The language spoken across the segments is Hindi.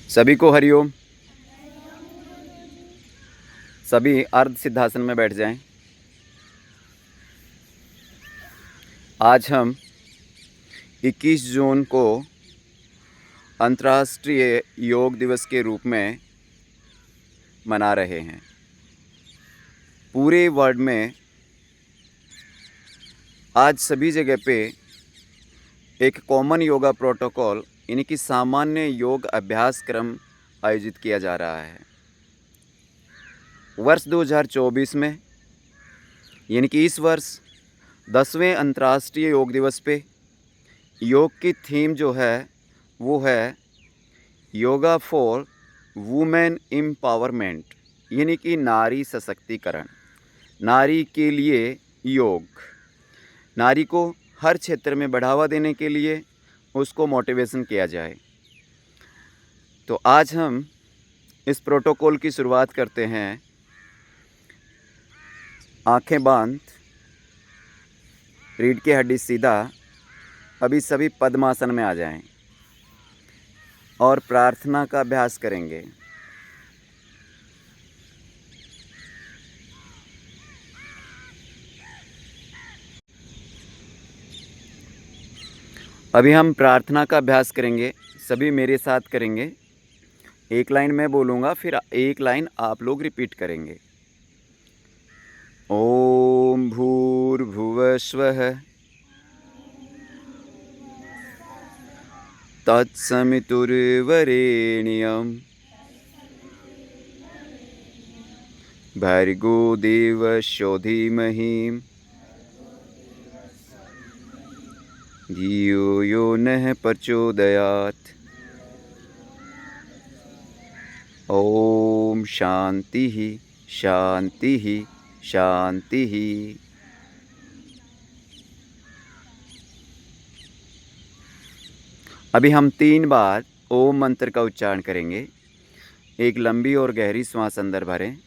सभी को हरिओम। सभी अर्ध सिद्धासन में बैठ जाएं। आज हम 21 जून को अंतर्राष्ट्रीय योग दिवस के रूप में मना रहे हैं। पूरे वर्ल्ड में आज सभी जगह पे एक कॉमन योगा प्रोटोकॉल यानी कि सामान्य योग अभ्यास क्रम आयोजित किया जा रहा है। वर्ष 2024 में यानी कि इस वर्ष 10वें अंतर्राष्ट्रीय योग दिवस पे योग की थीम जो है वो है योगा फॉर वुमेन एम्पावरमेंट, यानी कि नारी सशक्तिकरण, नारी के लिए योग। नारी को हर क्षेत्र में बढ़ावा देने के लिए उसको मोटिवेशन किया जाए। तो आज हम इस प्रोटोकॉल की शुरुआत करते हैं। आंखें बांध, रीढ़ की हड्डी सीधा। अभी सभी पद्मासन में आ जाएं और प्रार्थना का अभ्यास करेंगे। अभी हम प्रार्थना का अभ्यास करेंगे। सभी मेरे साथ करेंगे। एक लाइन मैं बोलूँगा, फिर एक लाइन आप लोग रिपीट करेंगे। ओम भूर्भुवस्वः तत्सवितुर्वरेण्यं भर्गो देवस्य धीमहि धियो यो नः प्रचोदयात्। ओम शांति शांति शांति। अभी हम 3 बार ओम मंत्र का उच्चारण करेंगे। एक लंबी और गहरी श्वास अंदर भरें।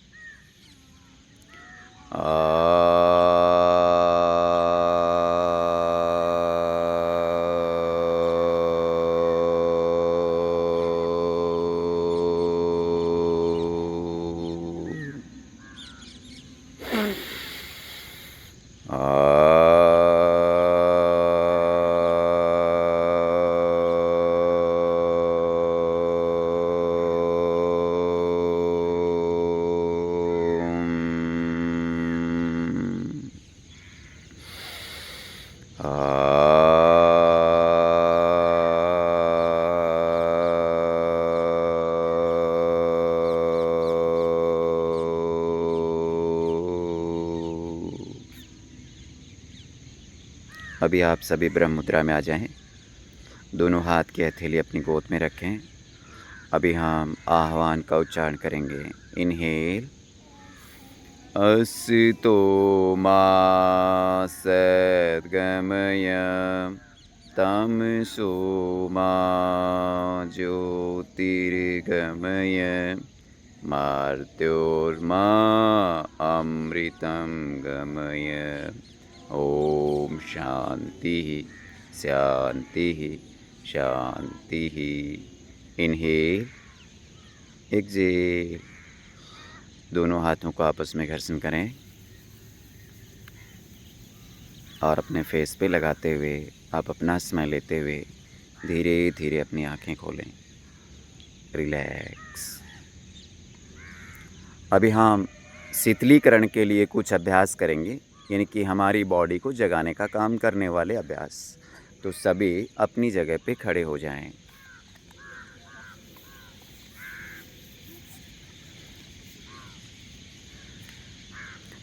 अभी आप सभी ब्रह्म मुद्रा में आ जाएं। दोनों हाथ की हथेली अपनी गोद में रखें। अभी हम आह्वान का उच्चारण करेंगे। इनहेल। अस्तो मा सद्गमय तमसो मा ज्योतिर्गमय मर्त्योर्मा अमृतं गमय। ओम शांति शांति शांति। Inhale, exhale. दोनों हाथों को आपस में घर्षण करें और अपने फेस पे लगाते हुए आप अपना समय लेते हुए धीरे धीरे अपनी आंखें खोलें। रिलैक्स। अभी हम शीतलीकरण के लिए कुछ अभ्यास करेंगे, यानी कि हमारी बॉडी को जगाने का काम करने वाले अभ्यास। तो सभी अपनी जगह पे खड़े हो जाएं।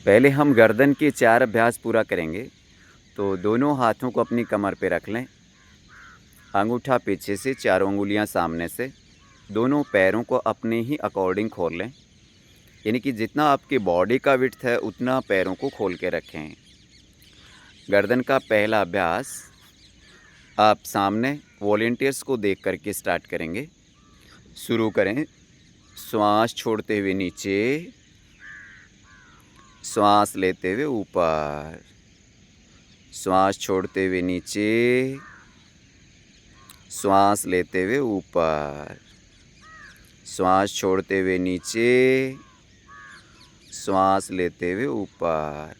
पहले हम गर्दन के 4 अभ्यास पूरा करेंगे। तो दोनों हाथों को अपनी कमर पे रख लें। अंगूठा पीछे से, चारों उंगलियां सामने से। दोनों पैरों को अपने ही अकॉर्डिंग खोल लें, यानी कि जितना आपकी बॉडी का विड्थ है उतना पैरों को खोल के रखें। गर्दन का पहला अभ्यास आप सामने वॉलंटियर्स को देख करके स्टार्ट करेंगे। शुरू करें। श्वास छोड़ते हुए नीचे, श्वास लेते हुए ऊपर, श्वास छोड़ते हुए नीचे, श्वास लेते हुए ऊपर। श्वास छोड़ते हुए नीचे, श्वास लेते हुए ऊपर।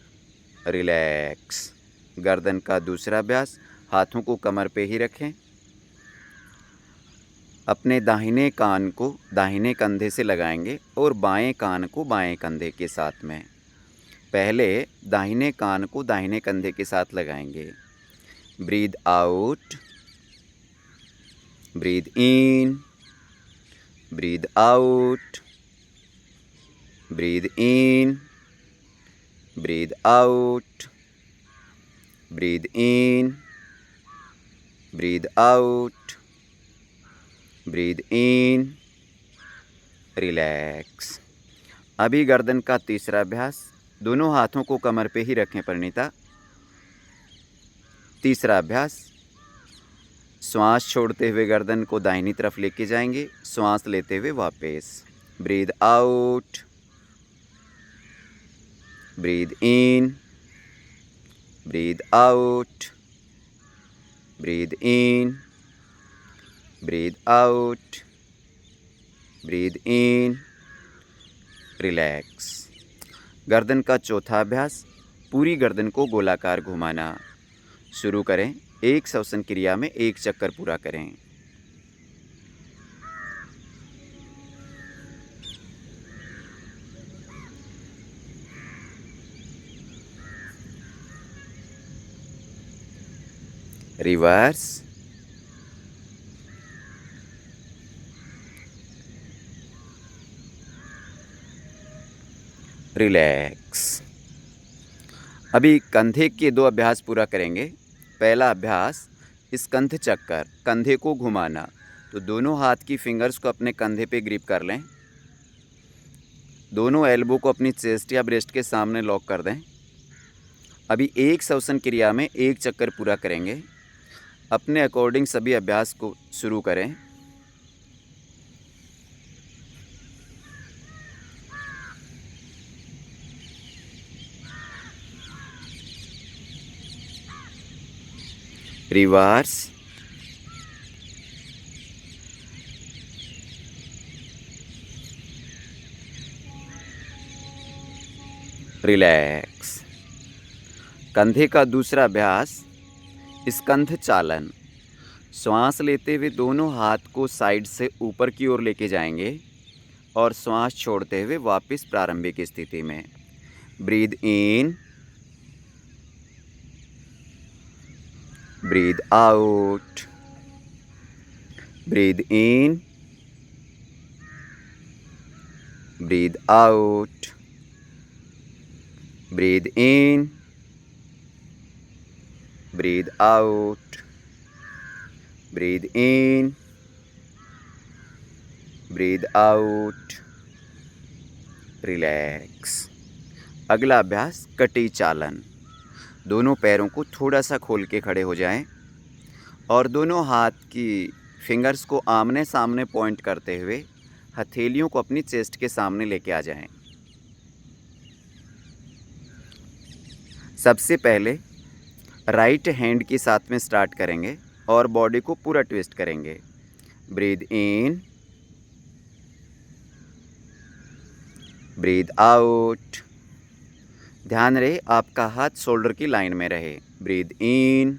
रिलैक्स। गर्दन का दूसरा अभ्यास, हाथों को कमर पे ही रखें। अपने दाहिने कान को दाहिने कंधे से लगाएंगे और बाएं कान को बाएं कंधे के साथ में। पहले दाहिने कान को दाहिने कंधे के साथ लगाएंगे। Breathe out, breathe in, breathe out, breathe in, breathe out, breathe in, breathe out, breathe in. Relax. अभी गर्दन का तीसरा अभ्यास, दोनों हाथों को कमर पे ही रखें परिणीता। तीसरा अभ्यास, श्वास छोड़ते हुए गर्दन को दाहिनी तरफ लेके जाएंगे, श्वास लेते हुए वापस। Breathe out, breathe in, breathe out, breathe in, breathe out, breathe in. Relax. गर्दन का चौथा अभ्यास, पूरी गर्दन को गोलाकार घुमाना। शुरू करें। एक श्वसन क्रिया में एक चक्कर पूरा करें। रिवर्स। रिलैक्स। अभी कंधे के दो अभ्यास पूरा करेंगे। पहला अभ्यास, स्कंध चक्कर, कंधे को घुमाना। तो दोनों हाथ की फिंगर्स को अपने कंधे पे ग्रिप कर लें। दोनों एल्बो को अपनी चेस्ट या ब्रेस्ट के सामने लॉक कर दें। अभी एक श्वसन क्रिया में एक चक्कर पूरा करेंगे। अपने अकॉर्डिंग सभी अभ्यास को शुरू करें। रिवर्स। रिलैक्स। कंधे का दूसरा अभ्यास, स्कंध चालन। श्वास लेते हुए दोनों हाथ को साइड से ऊपर की ओर लेके जाएंगे और श्वास छोड़ते हुए वापस प्रारंभिक स्थिति में। Breathe in, breathe out, breathe in, breathe out, breathe in, breathe out, breathe in, breathe out. Relax. अगला अभ्यास, कटी चालन। दोनों पैरों को थोड़ा सा खोल के खड़े हो जाएं और दोनों हाथ की फिंगर्स को आमने सामने पॉइंट करते हुए हथेलियों को अपनी चेस्ट के सामने लेके आ जाएं। सबसे पहले राइट हैंड के साथ में स्टार्ट करेंगे और बॉडी को पूरा ट्विस्ट करेंगे। Breathe in, breathe out. ध्यान रहे आपका हाथ शोल्डर की लाइन में रहे। Breathe in,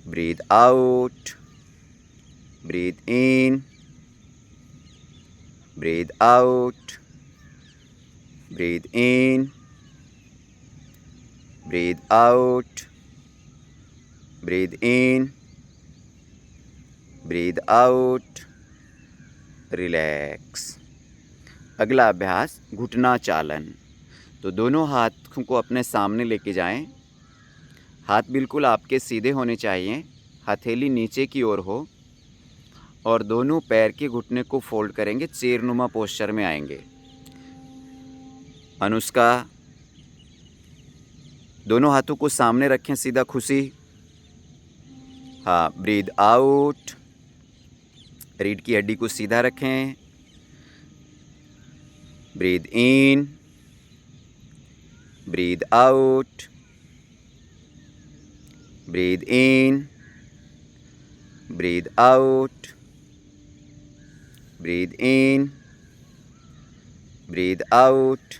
breathe out, breathe in, breathe out, breathe in, breathe out, breathe in, breathe out. Relax. अगला अभ्यास, घुटना चालन। तो दोनों हाथों को अपने सामने लेके जाएं। हाथ बिल्कुल आपके सीधे होने चाहिए, हथेली नीचे की ओर हो और दोनों पैर के घुटने को फोल्ड करेंगे, चेयरनुमा पोस्चर में आएंगे। अनुष्का, दोनों हाथों को सामने रखें सीधा। खुशी, हाँ। ब्रीद आउट, रीढ़ की हड्डी को सीधा रखें। Breathe in, breathe out, breathe in, breathe out, breathe in, breathe out,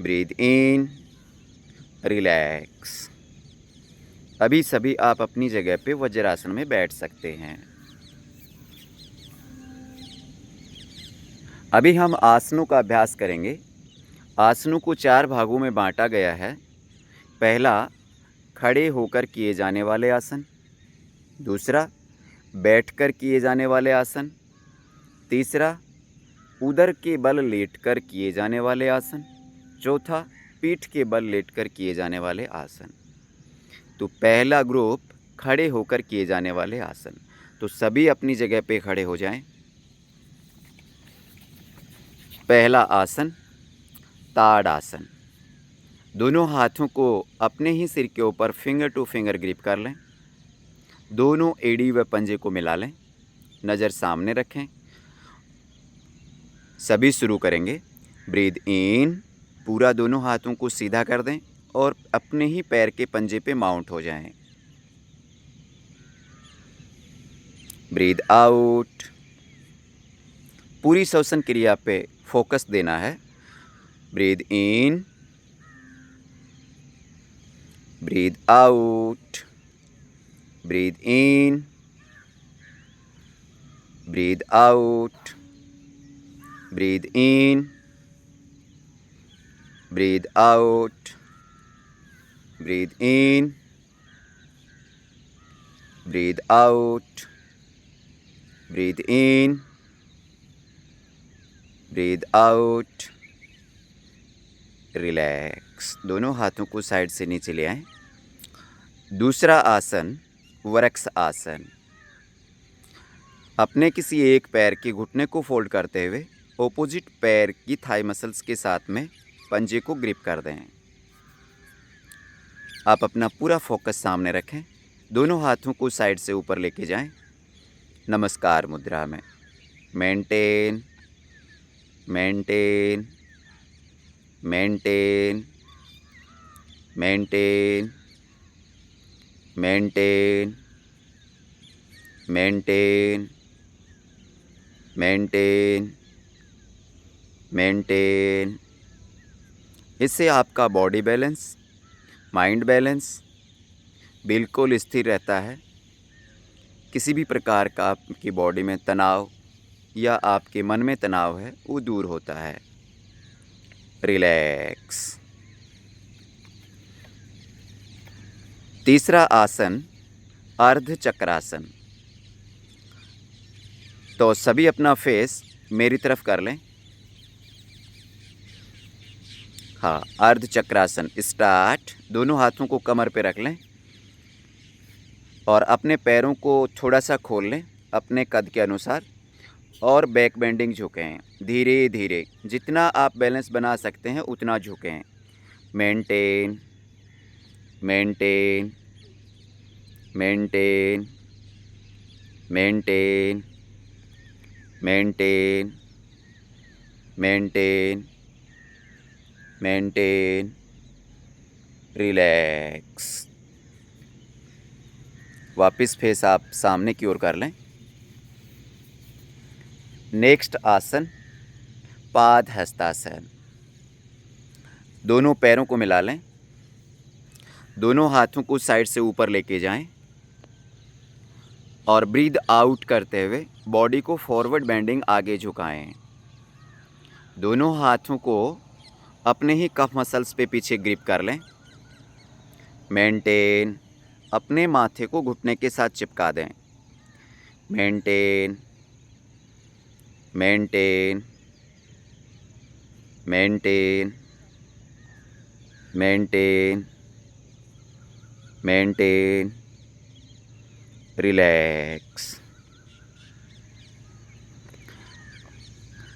breathe in, relax. अभी सभी आप अपनी जगह पे वज्रासन में बैठ सकते हैं। अभी हम आसनों का अभ्यास करेंगे। आसनों को 4 भागों में बांटा गया है। पहला, खड़े होकर किए जाने वाले आसन। दूसरा, बैठकर किए जाने वाले आसन। तीसरा, उदर के बल लेटकर किए जाने वाले आसन। चौथा, पीठ के बल लेटकर किए जाने वाले आसन। तो पहला ग्रुप, खड़े होकर किए जाने वाले आसन। तो सभी अपनी जगह पे खड़े हो जाएं। पहला आसन, ताड़ आसन। दोनों हाथों को अपने ही सिर के ऊपर फिंगर टू फिंगर ग्रिप कर लें। दोनों एड़ी व पंजे को मिला लें। नज़र सामने रखें। सभी शुरू करेंगे। ब्रीद इन, पूरा दोनों हाथों को सीधा कर दें और अपने ही पैर के पंजे पे माउंट हो जाएं। ब्रीद आउट, पूरी श्वसन क्रिया पे फोकस देना है। Breathe in, breathe out, breathe in, breathe out, breathe in, breathe out, breathe in, breathe out, breathe in, breathe out, relax. दोनों हाथों को साइड से नीचे ले आएं। दूसरा आसन, वृक्ष आसन। अपने किसी एक पैर के घुटने को फोल्ड करते हुए ऑपोजिट पैर की थाई मसल्स के साथ में पंजे को ग्रिप कर दें। आप अपना पूरा फोकस सामने रखें। दोनों हाथों को साइड से ऊपर लेके जाएं। नमस्कार मुद्रा में। Maintain, maintain, maintain, maintain, maintain, maintain, maintain, maintain. इससे आपका बॉडी बैलेंस, माइंड बैलेंस बिल्कुल स्थिर रहता है। किसी भी प्रकार का आपकी बॉडी में तनाव या आपके मन में तनाव है वो दूर होता है। रिलैक्स। तीसरा आसन, अर्ध चक्रासन। तो सभी अपना फेस मेरी तरफ कर लें। हाँ, अर्ध चक्रासन स्टार्ट। दोनों हाथों को कमर पे रख लें और अपने पैरों को थोड़ा सा खोल लें अपने कद के अनुसार और बैक बेंडिंग झुकें। धीरे धीरे जितना आप बैलेंस बना सकते हैं उतना झुकें। Maintain, maintain, maintain, maintain, maintain, maintain, maintain, relax. वापस फेस आप सामने की ओर कर लें। नेक्स्ट आसन, पाद हस्तासन। दोनों पैरों को मिला लें। दोनों हाथों को साइड से ऊपर लेके जाएं और ब्रीद आउट करते हुए बॉडी को फॉरवर्ड बेंडिंग आगे झुकाएं। दोनों हाथों को अपने ही कफ मसल्स पे पीछे ग्रिप कर लें। मेंटेन, अपने माथे को घुटने के साथ चिपका दें। Maintain, maintain, maintain, maintain, maintain, relax.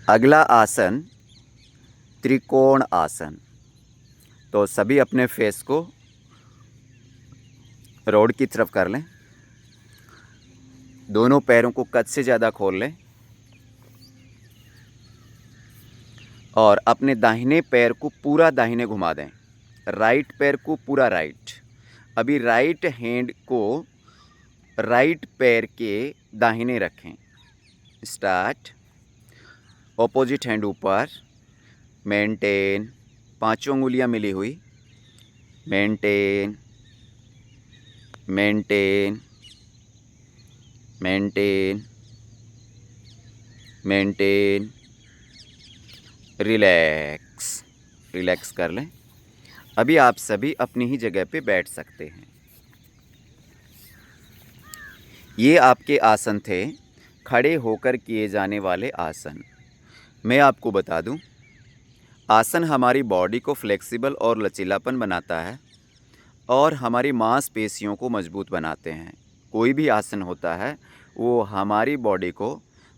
अगला आसन, त्रिकोण आसन। तो सभी अपने फेस को रोड की तरफ कर लें। दोनों पैरों को कद से ज़्यादा खोल लें और अपने दाहिने पैर को पूरा दाहिने घुमा दें। राइट पैर को पूरा राइट। अभी राइट हैंड को राइट पैर के दाहिने रखें। स्टार्ट। ऑपोजिट हैंड ऊपर, मेंटेन, पांचों उंगलियां मिली हुई, maintain, maintain, maintain, maintain, relax. Relax कर लें। अभी आप सभी अपनी ही जगह पे बैठ सकते हैं। ये आपके आसन थे, खड़े होकर किए जाने वाले आसन। मैं आपको बता दूं, आसन हमारी बॉडी को फ्लेक्सिबल और लचीलापन बनाता है और हमारी मांसपेशियों को मजबूत बनाते हैं। कोई भी आसन होता है वो हमारी बॉडी को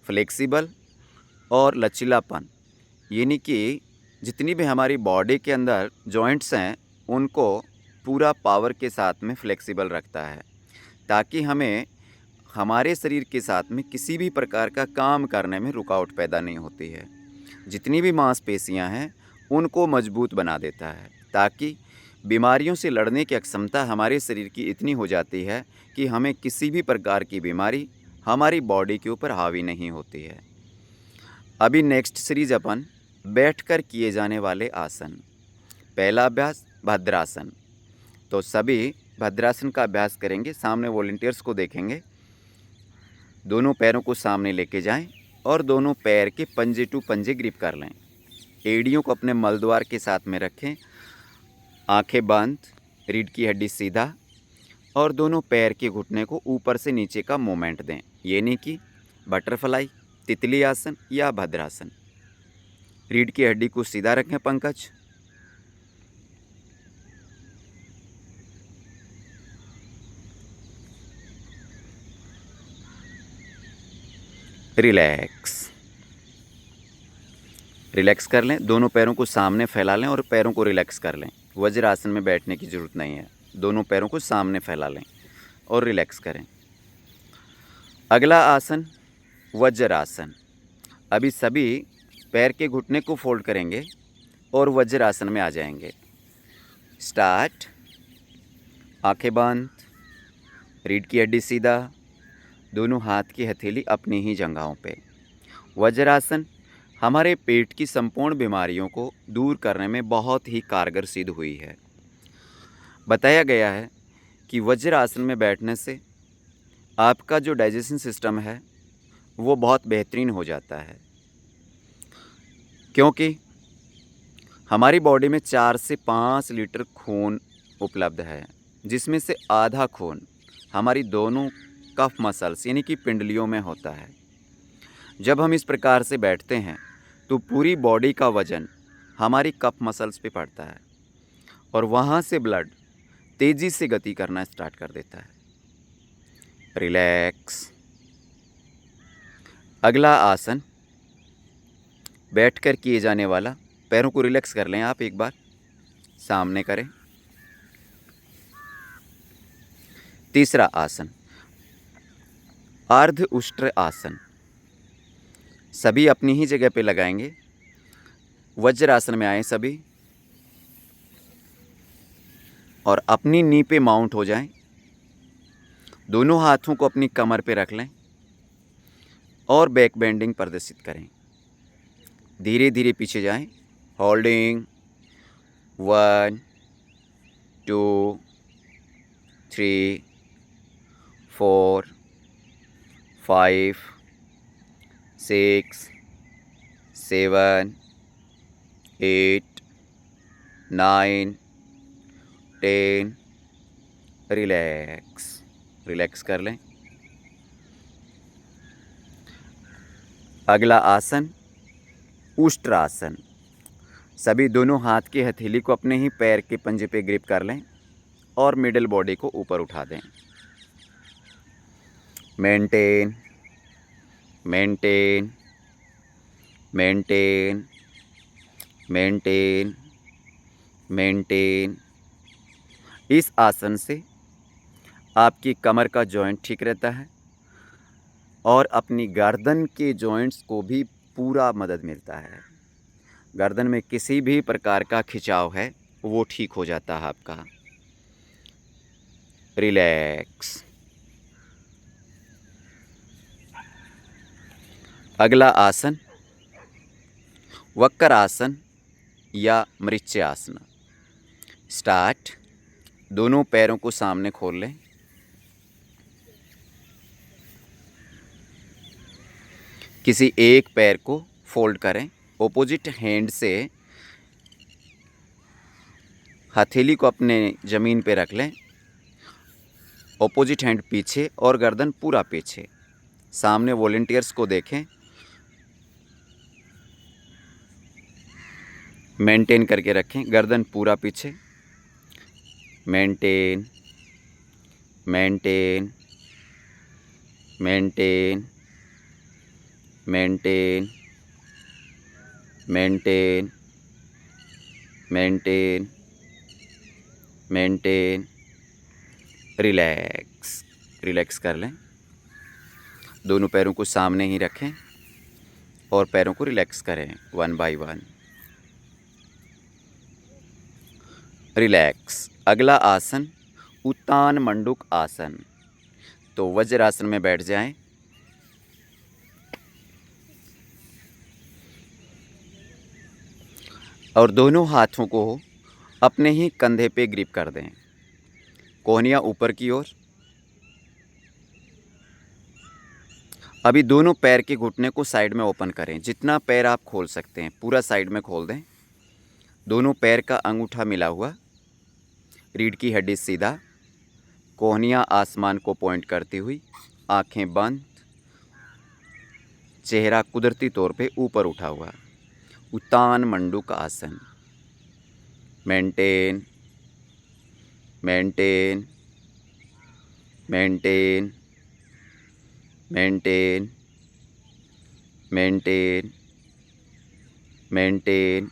फ्लेक्सिबल और लचीलापन, यानी कि जितनी भी हमारी बॉडी के अंदर जॉइंट्स हैं उनको पूरा पावर के साथ में फ्लेक्सिबल रखता है, ताकि हमें हमारे शरीर के साथ में किसी भी प्रकार का काम करने में रुकावट पैदा नहीं होती है। जितनी भी मांसपेशियां हैं उनको मजबूत बना देता है, ताकि बीमारियों से लड़ने की क्षमता हमारे शरीर की इतनी हो जाती है कि हमें किसी भी प्रकार की बीमारी हमारी बॉडी के ऊपर हावी नहीं होती है। अभी नेक्स्ट सीरीज अपन बैठकर किए जाने वाले आसन। पहला अभ्यास भद्रासन। तो सभी भद्रासन का अभ्यास करेंगे। सामने वॉलंटियर्स को देखेंगे, दोनों पैरों को सामने लेके जाएं और दोनों पैर के पंजे टू पंजे ग्रिप कर लें। एड़ियों को अपने मलद्वार के साथ में रखें, आंखें बंद, रीढ़ की हड्डी सीधा और दोनों पैर के घुटने को ऊपर से नीचे का मूवमेंट दें, यानी कि बटरफ्लाई, तितली आसन या भद्रासन। रीढ़ की हड्डी को सीधा रखें पंकज। रिलैक्स। रिलैक्स कर लें, दोनों पैरों को सामने फैला लें और पैरों को रिलैक्स कर लें। वज्रासन में बैठने की ज़रूरत नहीं है, दोनों पैरों को सामने फैला लें और रिलैक्स करें। अगला आसन वज्रासन। अभी सभी पैर के घुटने को फोल्ड करेंगे और वज्रासन में आ जाएंगे। स्टार्ट। आंखें बंद, रीढ़ की हड्डी सीधा, दोनों हाथ की हथेली अपनी ही जगहों पे। वज्रासन हमारे पेट की संपूर्ण बीमारियों को दूर करने में बहुत ही कारगर सिद्ध हुई है। बताया गया है कि वज्रासन में बैठने से आपका जो डाइजेशन सिस्टम है वो बहुत बेहतरीन हो जाता है, क्योंकि हमारी बॉडी में 4 से 5 लीटर खून उपलब्ध है, जिसमें से आधा खून हमारी दोनों कफ मसल्स यानी कि पिंडलियों में होता है। जब हम इस प्रकार से बैठते हैं तो पूरी बॉडी का वज़न हमारी कफ मसल्स पे पड़ता है और वहाँ से ब्लड तेज़ी से गति करना स्टार्ट कर देता है। रिलैक्स। अगला आसन बैठकर किए जाने वाला। पैरों को रिलैक्स कर लें आप, एक बार सामने करें। तीसरा आसन अर्ध उष्ट्र आसन। सभी अपनी ही जगह पे लगाएंगे। वज्रासन में आए सभी और अपनी नी पे माउंट हो जाएं। दोनों हाथों को अपनी कमर पे रख लें और बैक बेंडिंग प्रदर्शित करें। धीरे धीरे पीछे जाएं। होल्डिंग 1 2 3 4 5 6 7 8 9 10। रिलैक्स। रिलैक्स कर लें। अगला आसन उष्ट्रासन। सभी दोनों हाथ की हथेली को अपने ही पैर के पंजे पे ग्रिप कर लें और मिडिल बॉडी को ऊपर उठा दें। Maintain, maintain, maintain, maintain, maintain. इस आसन से आपकी कमर का जॉइंट ठीक रहता है और अपनी गर्दन के जॉइंट्स को भी पूरा मदद मिलता है। गर्दन में किसी भी प्रकार का खिंचाव है वो ठीक हो जाता है आपका। रिलैक्स। अगला आसन वक्र आसन या मृच्छय आसन। स्टार्ट। दोनों पैरों को सामने खोल लें। किसी एक पैर को फोल्ड करें। ऑपोजिट हैंड से हथेली को अपने ज़मीन पे रख लें। ऑपोजिट हैंड पीछे और गर्दन पूरा पीछे। सामने वॉलंटियर्स को देखें। मेंटेन करके रखें, गर्दन पूरा पीछे। Maintain maintain maintain maintain maintain maintain maintain. Relax relax कर लें। दोनों पैरों को सामने ही रखें और पैरों को रिलैक्स करें 1 बाय 1। रिलैक्स। अगला आसन उत्तान मंडूक आसन। तो वज्रासन में बैठ जाएं। और दोनों हाथों को अपने ही कंधे पे ग्रिप कर दें। कोहनियाँ ऊपर की ओर। अभी दोनों पैर के घुटने को साइड में ओपन करें। जितना पैर आप खोल सकते हैं पूरा साइड में खोल दें। दोनों पैर का अंगूठा मिला हुआ, रीढ़ की हड्डी सीधा, कोहनियाँ आसमान को पॉइंट करती हुई, आंखें बंद, चेहरा कुदरती तौर पे ऊपर उठा हुआ। उत्तान मंडूक आसन। Maintain maintain maintain maintain maintain maintain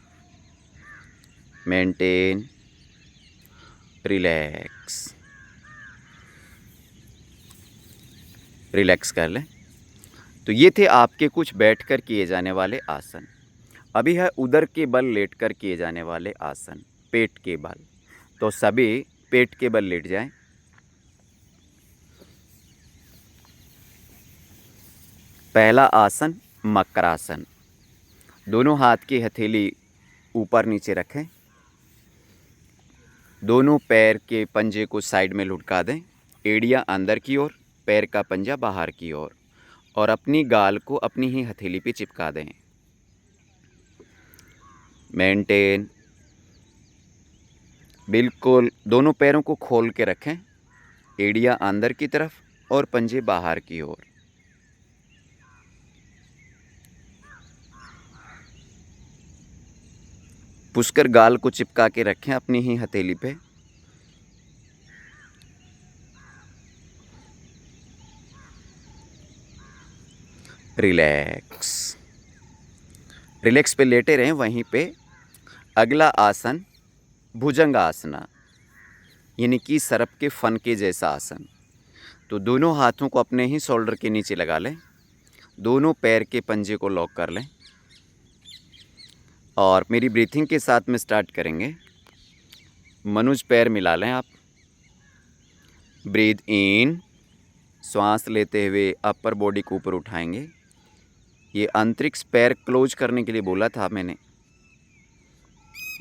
maintain. Relax relax कर लें। तो ये थे आपके कुछ बैठकर किए जाने वाले आसन। अभी है उदर के बल लेटकर किए जाने वाले आसन, पेट के बल। तो सभी पेट के बल लेट जाएं। पहला आसन मकरासन। दोनों हाथ की हथेली ऊपर नीचे रखें। दोनों पैर के पंजे को साइड में लुढ़का दें। एड़ियाँ अंदर की ओर, पैर का पंजा बाहर की ओर, और अपनी गाल को अपनी ही हथेली पे चिपका दें। मेंटेन। बिल्कुल दोनों पैरों को खोल के रखें। एड़ियाँ अंदर की तरफ और पंजे बाहर की ओर। पुष्कर गाल को चिपका के रखें अपनी ही हथेली पे। रिलैक्स रिलैक्स पे लेटे रहें वहीं पे। अगला आसन भुजंगासना, यानी कि सर्प के फन के जैसा आसन। तो दोनों हाथों को अपने ही शोल्डर के नीचे लगा लें। दोनों पैर के पंजे को लॉक कर लें और मेरी ब्रीथिंग के साथ में स्टार्ट करेंगे। मनुज पैर मिला लें आप। ब्रीद इन, श्वास लेते हुए अपर बॉडी को ऊपर उठाएंगे। ये अंतरिक्ष पैर क्लोज करने के लिए बोला था मैंने।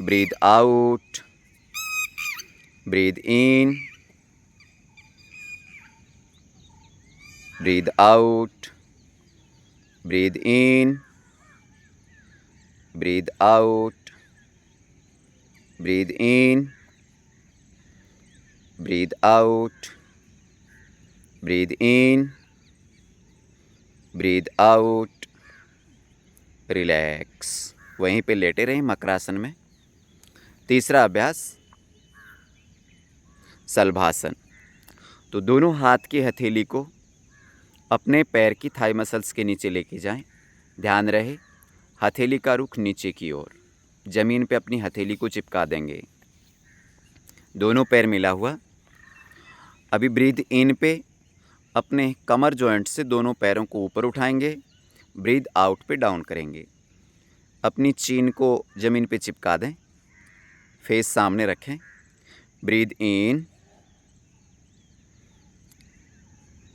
Breathe out, breathe in, breathe out, breathe in, breathe out, breathe in, breathe out, breathe in, breathe out. Relax. वहीं पे लेटे रहें मकरासन में। तीसरा अभ्यास शलभासन। तो दोनों हाथ की हथेली को अपने पैर की थाई मसल्स के नीचे लेके जाएं। ध्यान रहे हथेली का रुख नीचे की ओर। ज़मीन पे अपनी हथेली को चिपका देंगे। दोनों पैर मिला हुआ। अभी ब्रीद इन पे अपने कमर जॉइंट से दोनों पैरों को ऊपर उठाएंगे। ब्रीद आउट पे डाउन करेंगे। अपनी चीन को ज़मीन पे चिपका दें। फेस सामने रखें। Breathe in,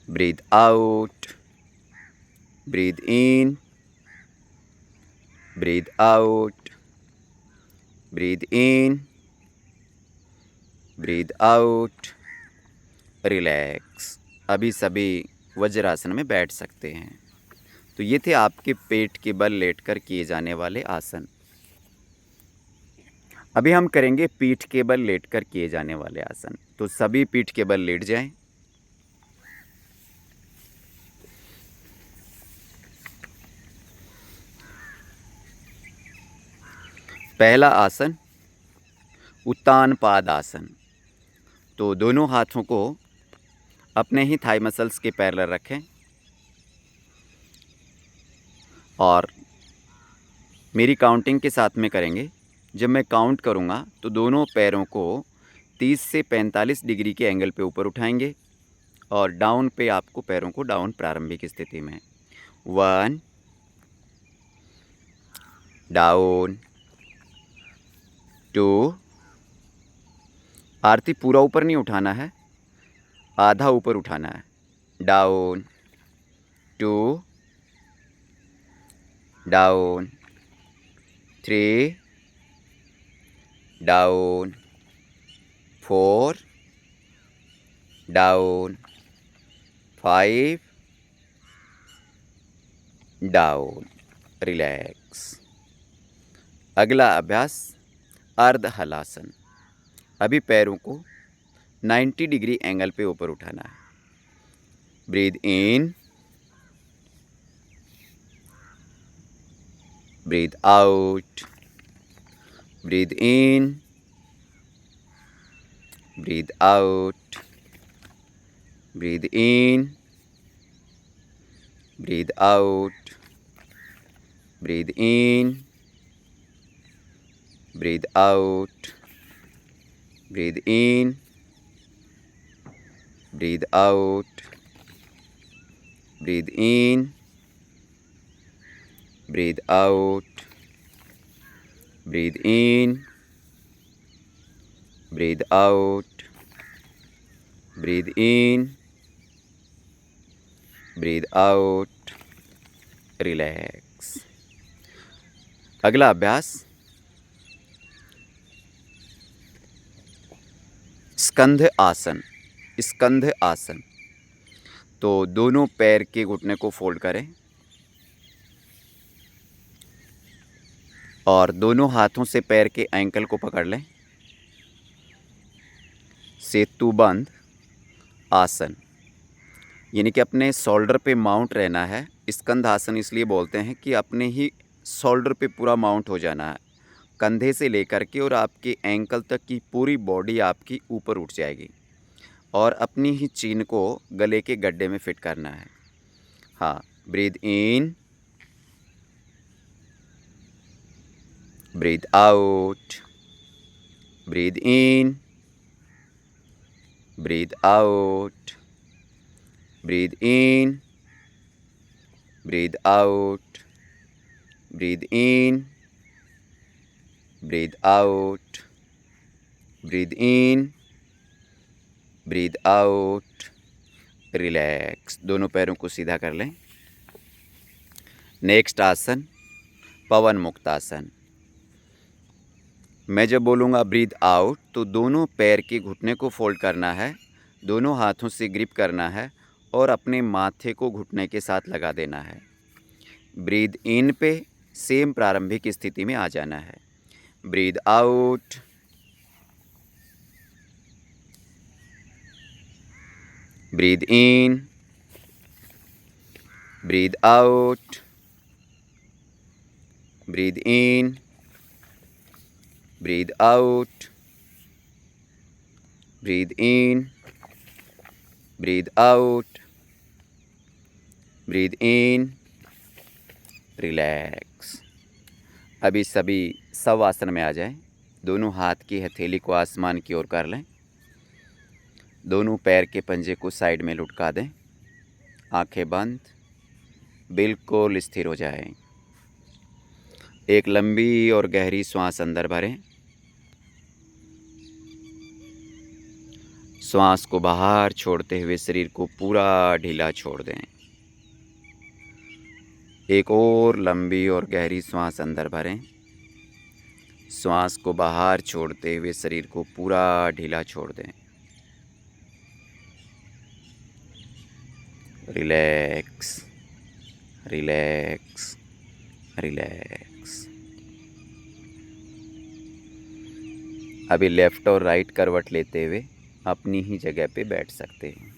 breathe out, breathe in, breathe out, breathe in, breathe out, relax. अभी सभी वज्रासन में बैठ सकते हैं। तो ये थे आपके पेट के बल लेटकर किए जाने वाले आसन। अभी हम करेंगे पीठ के बल लेटकर किए जाने वाले आसन। तो सभी पीठ के बल लेट जाएं। पहला आसन उत्तान पाद आसन। तो दोनों हाथों को अपने ही थाई मसल्स के पैरेलल रखें और मेरी काउंटिंग के साथ में करेंगे। जब मैं काउंट करूँगा तो दोनों पैरों को 30 से 45 डिग्री के एंगल पे ऊपर उठाएंगे और डाउन पे आपको पैरों को डाउन प्रारंभिक स्थिति में 1 डाउन 2 आरती पूरा ऊपर नहीं उठाना है, आधा ऊपर उठाना है। Down 2 down 3 down 4 down 5 down, relax. अगला अभ्यास अर्ध हलासन। अभी पैरों को 90 डिग्री एंगल पे ऊपर उठाना है। Breathe in, breathe out, breathe in, breathe out, breathe in, breathe out, breathe in, breathe out, breathe in, breathe out, breathe in, breathe out, breathe in, breathe out, breathe in, breathe out, relax. अगला अभ्यास स्कंध आसन। स्कंध आसन। तो दोनों पैर के घुटने को फोल्ड करें और दोनों हाथों से पैर के एंकल को पकड़ लें। सेतुबंध आसन, यानी कि अपने शोल्डर पे माउंट रहना है। स्कंध आसन इसलिए बोलते हैं कि अपने ही शोल्डर पे पूरा माउंट हो जाना है, कंधे से लेकर के और आपके एंकल तक की पूरी बॉडी आपकी ऊपर उठ जाएगी और अपनी ही चीन को गले के गड्ढे में फिट करना है। हाँ, breathe in, breathe out, breathe in, breathe out, breathe in, breathe out, breathe in, breathe out, breathe in, breathe out, relax. दोनों पैरों को सीधा कर लें। नेक्स्ट आसन पवन मुक्त आसन। मैं जब बोलूँगा ब्रीद आउट तो दोनों पैर के घुटने को फोल्ड करना है, दोनों हाथों से ग्रिप करना है और अपने माथे को घुटने के साथ लगा देना है। ब्रीद इन पे सेम प्रारंभिक स्थिति में आ जाना है। Breathe out, breathe in, breathe out, breathe in, breathe out, breathe in, breathe out, breathe in, relax. अभी सभी शव आसन में आ जाएं। दोनों हाथ की हथेली को आसमान की ओर कर लें। दोनों पैर के पंजे को साइड में लुढ़का दें। आंखें बंद, बिल्कुल स्थिर हो जाएं। एक लंबी और गहरी श्वास अंदर भरें। श्वास को बाहर छोड़ते हुए शरीर को पूरा ढीला छोड़ दें। एक और लंबी और गहरी सांस अंदर भरें। श्वास को बाहर छोड़ते हुए शरीर को पूरा ढीला छोड़ दें। Relax, relax, relax. अभी लेफ़्ट और राइट करवट लेते हुए अपनी ही जगह पे बैठ सकते हैं।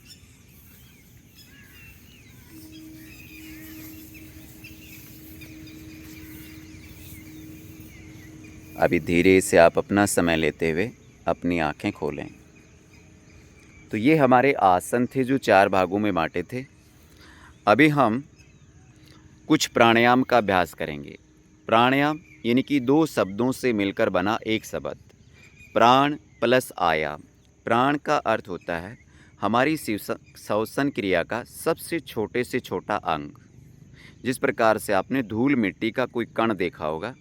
अभी धीरे से आप अपना समय लेते हुए अपनी आंखें खोलें। तो ये हमारे आसन थे जो 4 भागों में बांटे थे। अभी हम कुछ प्राणायाम का अभ्यास करेंगे। प्राणायाम यानी कि 2 शब्दों से मिलकर बना एक शब्द, प्राण प्लस आयाम। प्राण का अर्थ होता है हमारी श्वसन क्रिया का सबसे छोटे से छोटा अंग। जिस प्रकार से आपने धूल मिट्टी का कोई कण देखा होगा,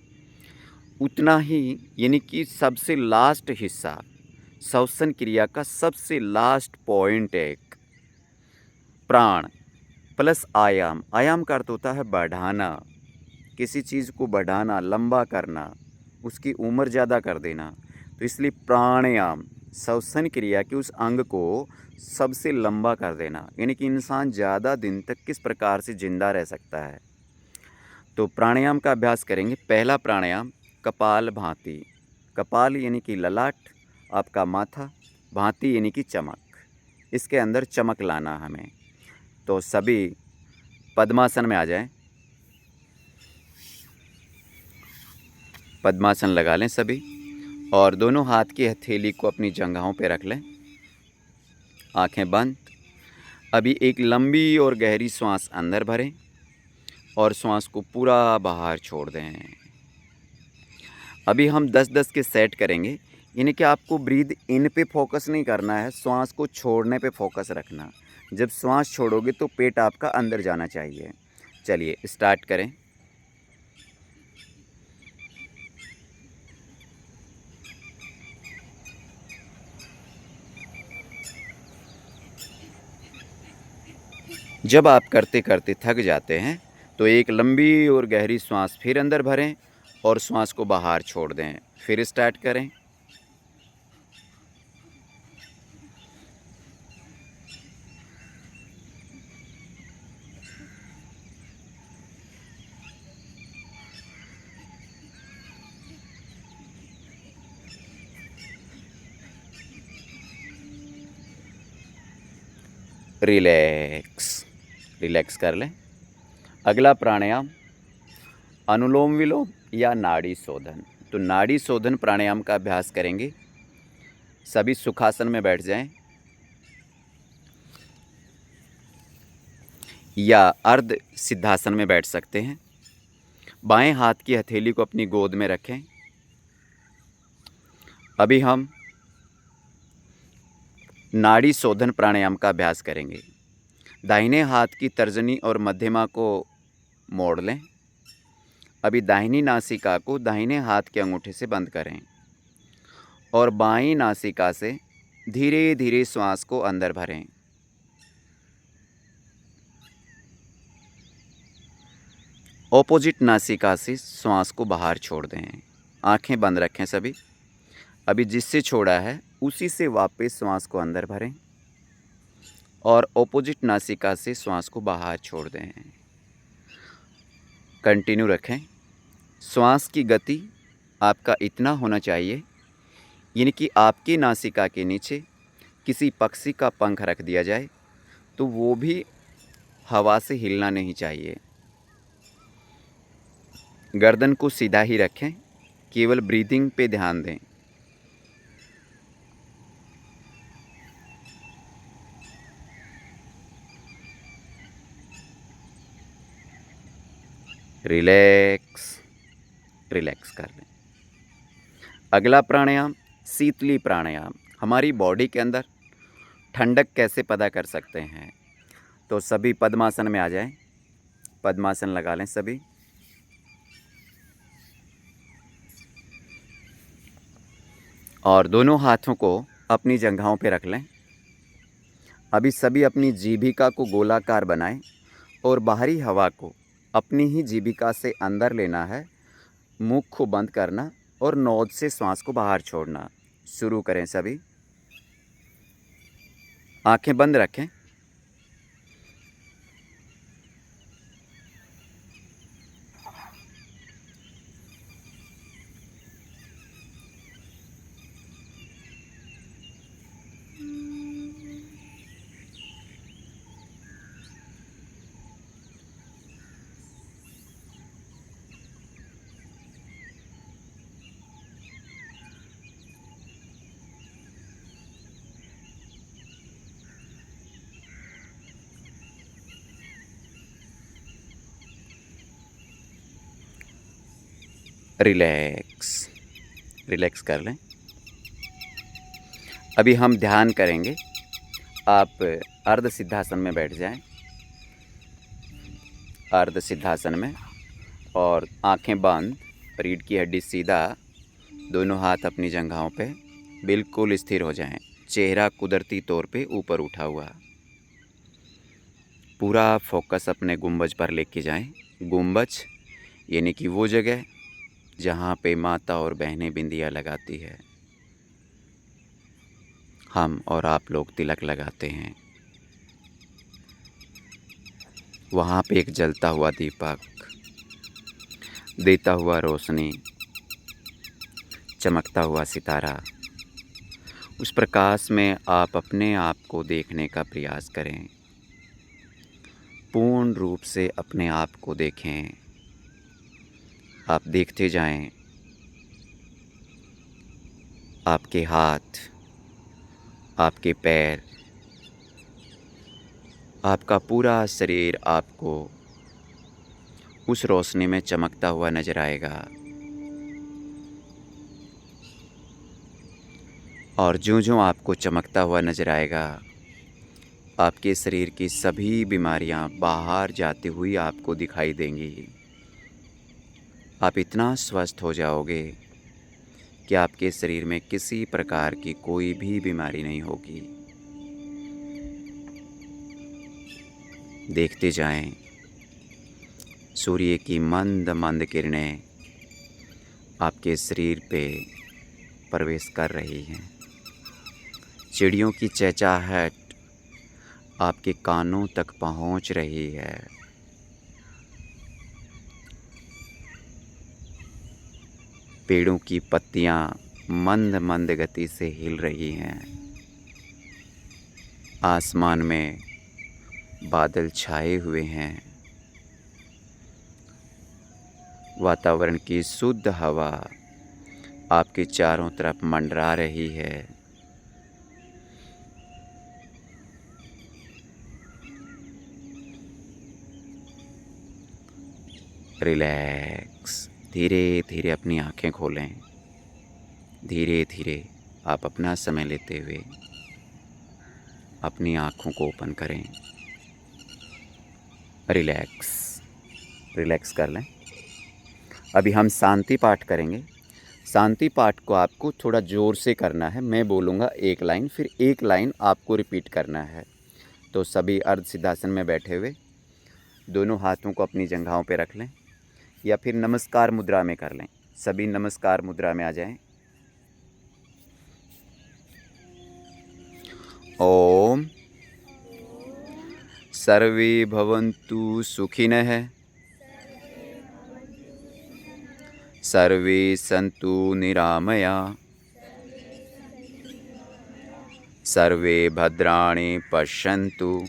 उतना ही यानी कि सबसे लास्ट हिस्सा, श्वसन क्रिया का सबसे लास्ट पॉइंट एक प्राण प्लस आयाम। आयाम का अर्थ होता है बढ़ाना, किसी चीज़ को बढ़ाना, लंबा करना, उसकी उम्र ज़्यादा कर देना। तो इसलिए प्राणायाम श्वसन क्रिया के उस अंग को सबसे लंबा कर देना, यानी कि इंसान ज़्यादा दिन तक किस प्रकार से जिंदा रह सकता है। तो प्राणायाम का अभ्यास करेंगे। पहला प्राणायाम कपाल भाती। कपाल यानी कि ललाट, आपका माथा, भाती यानी कि चमक, इसके अंदर चमक लाना हमें। तो सभी पद्मासन में आ जाएं। पद्मासन लगा लें सभी और दोनों हाथ की हथेली को अपनी जंघाओं पे रख लें। आंखें बंद। अभी एक लंबी और गहरी सांस अंदर भरें और सांस को पूरा बाहर छोड़ दें। अभी हम 10-10 के सेट करेंगे, यानी कि आपको ब्रीद इन पे फोकस नहीं करना है, श्वास को छोड़ने पे फोकस रखना। जब श्वास छोड़ोगे तो पेट आपका अंदर जाना चाहिए। चलिए स्टार्ट करें। जब आप करते करते थक जाते हैं तो एक लंबी और गहरी सांस फिर अंदर भरें और श्वास को बाहर छोड़ दें। फिर स्टार्ट करें। रिलैक्स, रिलैक्स कर लें। अगला प्राणायाम अनुलोम विलोम या नाड़ी शोधन। तो नाड़ी शोधन प्राणायाम का अभ्यास करेंगे। सभी सुखासन में बैठ जाएं या अर्ध सिद्धासन में बैठ सकते हैं। बाएं हाथ की हथेली को अपनी गोद में रखें। अभी हम नाड़ी शोधन प्राणायाम का अभ्यास करेंगे। दाहिने हाथ की तर्जनी और मध्यमा को मोड़ लें। अभी दाहिनी नासिका को दाहिने हाथ के अंगूठे से बंद करें और बाईं नासिका से धीरे धीरे श्वास को अंदर भरें। ऑपोजिट नासिका से श्वास को बाहर छोड़ दें। आंखें बंद रखें सभी। अभी जिससे छोड़ा है उसी से वापस श्वास को अंदर भरें और ऑपोजिट नासिका से श्वास को बाहर छोड़ दें। कंटिन्यू रखें। श्वास की गति आपका इतना होना चाहिए, यानी कि आपकी नासिका के नीचे किसी पक्षी का पंख रख दिया जाए तो वो भी हवा से हिलना नहीं चाहिए। गर्दन को सीधा ही रखें, केवल ब्रीदिंग पे ध्यान दें। रिलैक्स, रिलैक्स कर लें। अगला प्राणायाम शीतली प्राणायाम। हमारी बॉडी के अंदर ठंडक कैसे पैदा कर सकते हैं। तो सभी पद्मासन में आ जाएं। पद्मासन लगा लें सभी। और दोनों हाथों को अपनी जंघाओं पे रख लें। अभी सभी अपनी जीभिका को गोलाकार बनाएं और बाहरी हवा को अपनी ही जीविका से अंदर लेना है, मुख को बंद करना और नोज से श्वास को बाहर छोड़ना। शुरू करें सभी। आंखें बंद रखें। रिलैक्स, रिलैक्स कर लें। अभी हम ध्यान करेंगे। आप अर्ध सिद्धासन में बैठ जाएं, अर्ध सिद्धासन में, और आंखें बंद, रीढ़ की हड्डी सीधा, दोनों हाथ अपनी जंघाओं पे बिल्कुल स्थिर हो जाएं। चेहरा कुदरती तौर पे ऊपर उठा हुआ। पूरा फोकस अपने गुंबज पर लेके जाएं। गुंबज यानी कि वो जगह जहाँ पे माता और बहनें बिंदिया लगाती है, हम और आप लोग तिलक लगाते हैं। वहाँ पे एक जलता हुआ दीपक, देता हुआ रोशनी, चमकता हुआ सितारा, उस प्रकाश में आप अपने आप को देखने का प्रयास करें। पूर्ण रूप से अपने आप को देखें। आप देखते जाएं। आपके हाथ, आपके पैर, आपका पूरा शरीर आपको उस रोशनी में चमकता हुआ नजर आएगा। और ज्यों-ज्यों आपको चमकता हुआ नजर आएगा, आपके शरीर की सभी बीमारियां बाहर जाती हुई आपको दिखाई देंगी। आप इतना स्वस्थ हो जाओगे कि आपके शरीर में किसी प्रकार की कोई भी बीमारी नहीं होगी। देखते जाएं। सूर्य की मंद मंद किरणें आपके शरीर पे प्रवेश कर रही हैं। चिड़ियों की चहचहाहट आपके कानों तक पहुंच रही है। पेड़ों की पत्तियां मंद मंद गति से हिल रही हैं। आसमान में बादल छाए हुए हैं। वातावरण की शुद्ध हवा आपके चारों तरफ मंडरा रही है। रिलैक्स। धीरे धीरे अपनी आंखें खोलें। धीरे धीरे आप अपना समय लेते हुए अपनी आँखों को ओपन करें। रिलैक्स, रिलैक्स कर लें। अभी हम शांति पाठ करेंगे। शांति पाठ को आपको थोड़ा ज़ोर से करना है। मैं बोलूँगा एक लाइन, फिर एक लाइन आपको रिपीट करना है। तो सभी अर्ध सिद्धासन में बैठे हुए दोनों हाथों को अपनी जंघाओं पे रख लें, या फिर नमस्कार मुद्रा में कर लें। सभी नमस्कार मुद्रा में आ जाएं। ओम सर्वे भवन्तु सुखिनः, सर्वे सन्तु निरामया, सर्वे भद्राणि पश्यन्तु,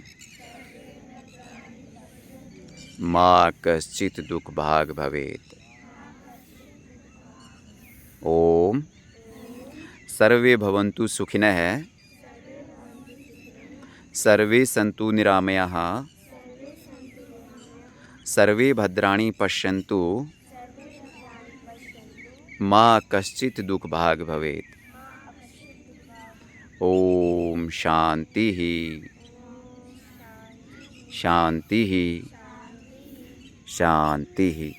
मा कश्चित् दुःखभाग् भवेत्। ओम सर्वे भवन्तु सुखिनः, सर्वे सन्तु निरामयाः, सर्वे भद्राणि पश्यन्तु, मा कश्चित् दुःखभाग् भवेत्। ओम शांति ही, शांति ही, शांति ही।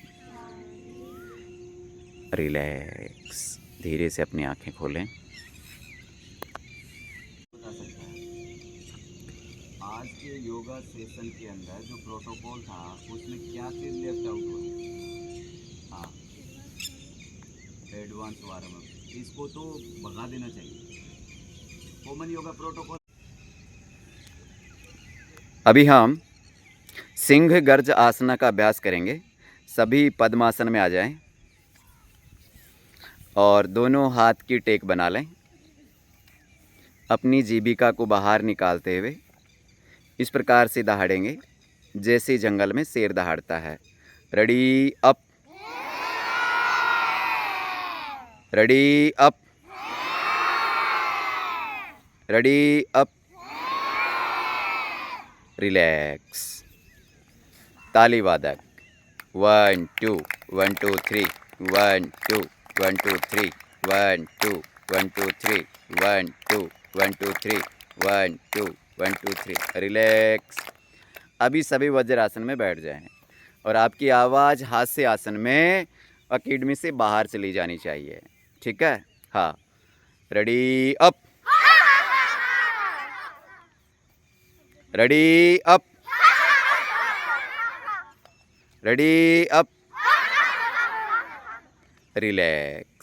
रिलैक्स। धीरे से अपनी आंखें खोलें। आज के योगा सेशन के अंदर जो प्रोटोकॉल था उसमें क्या चीज़ लेफ्ट आउट हुआ? हाँ, एडवांस वार्म अप, इसको तो भगा देना चाहिए। Common yoga protocol. अभी हम सिंह गर्ज आसना का अभ्यास करेंगे। सभी पद्मासन में आ जाएं और दोनों हाथ की टेक बना लें। अपनी जीभिका को बाहर निकालते हुए इस प्रकार से दहाड़ेंगे जैसे जंगल में शेर दहाड़ता है। Ready up, ready up, ready up, relax. ताली वादक 1 2 1 2 3 1 2 1 2 3 1 2 1 2 3 1 2 1 2 3 1 2 1 2 3। रिलैक्स। अभी सभी वज्रासन में बैठ जाएं और आपकी आवाज़ हास्य आसन में अकेडमी से बाहर चली जानी चाहिए। ठीक है? हाँ, ready up, ready up, ready up, relax.